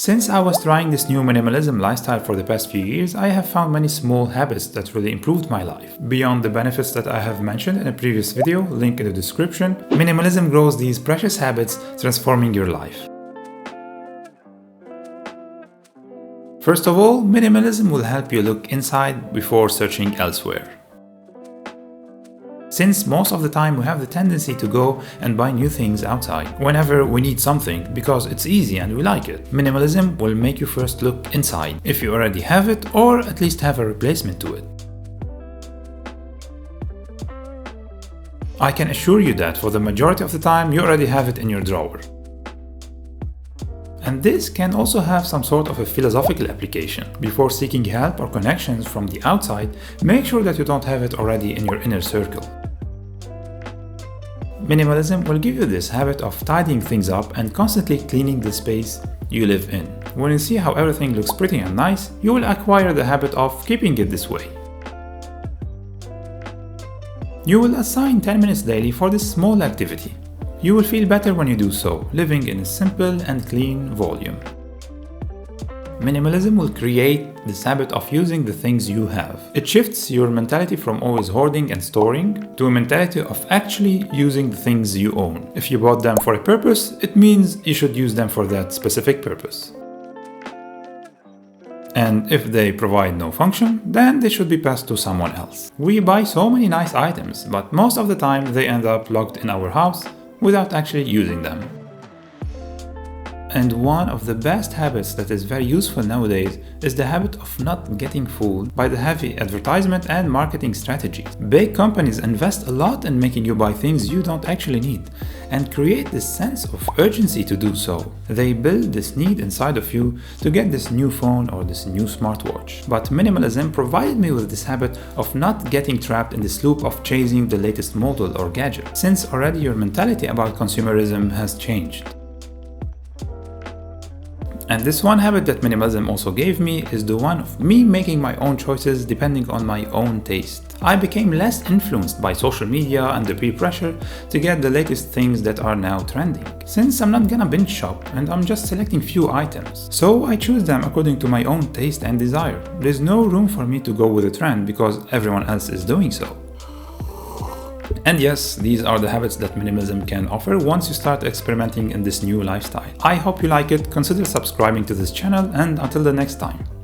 Since I was trying this new minimalism lifestyle for the past few years, I have found many small habits that really improved my life. Beyond the benefits that I have mentioned in a previous video, link in the description, minimalism grows these precious habits, transforming your life. First of all, minimalism will help you look inside before searching elsewhere. Since most of the time we have the tendency to go and buy new things outside whenever we need something because it's easy and we like it, minimalism will make you first look inside if you already have it or at least have a replacement to it. I can assure you that for the majority of the time you already have it in your drawer. And this can also have some sort of a philosophical application. Before seeking help or connections from the outside, make sure that you don't have it already in your inner circle. Minimalism will give you this habit of tidying things up and constantly cleaning the space you live in. When you see how everything looks pretty and nice, you will acquire the habit of keeping it this way. You will assign 10 minutes daily for this small activity. You will feel better when you do so, living in a simple and clean volume. Minimalism will create this habit of using the things you have. It shifts your mentality from always hoarding and storing to a mentality of actually using the things you own. If you bought them for a purpose, it means you should use them for that specific purpose. And if they provide no function, then they should be passed to someone else. We buy so many nice items, but most of the time they end up locked in our house without actually using them. And one of the best habits that is very useful nowadays is the habit of not getting fooled by the heavy advertisement and marketing strategies. Big companies invest a lot in making you buy things you don't actually need and create this sense of urgency to do so. They build this need inside of you to get this new phone or this new smartwatch. But minimalism provided me with this habit of not getting trapped in this loop of chasing the latest model or gadget, since already your mentality about consumerism has changed. And this one habit that minimalism also gave me is the one of me making my own choices depending on my own taste. I became less influenced by social media and the peer pressure to get the latest things that are now trending. Since I'm not gonna binge shop and I'm just selecting few items, so I choose them according to my own taste and desire. There's no room for me to go with the trend because everyone else is doing so. And yes, these are the habits that minimalism can offer once you start experimenting in this new lifestyle. I hope you like it, consider subscribing to this channel, and until the next time.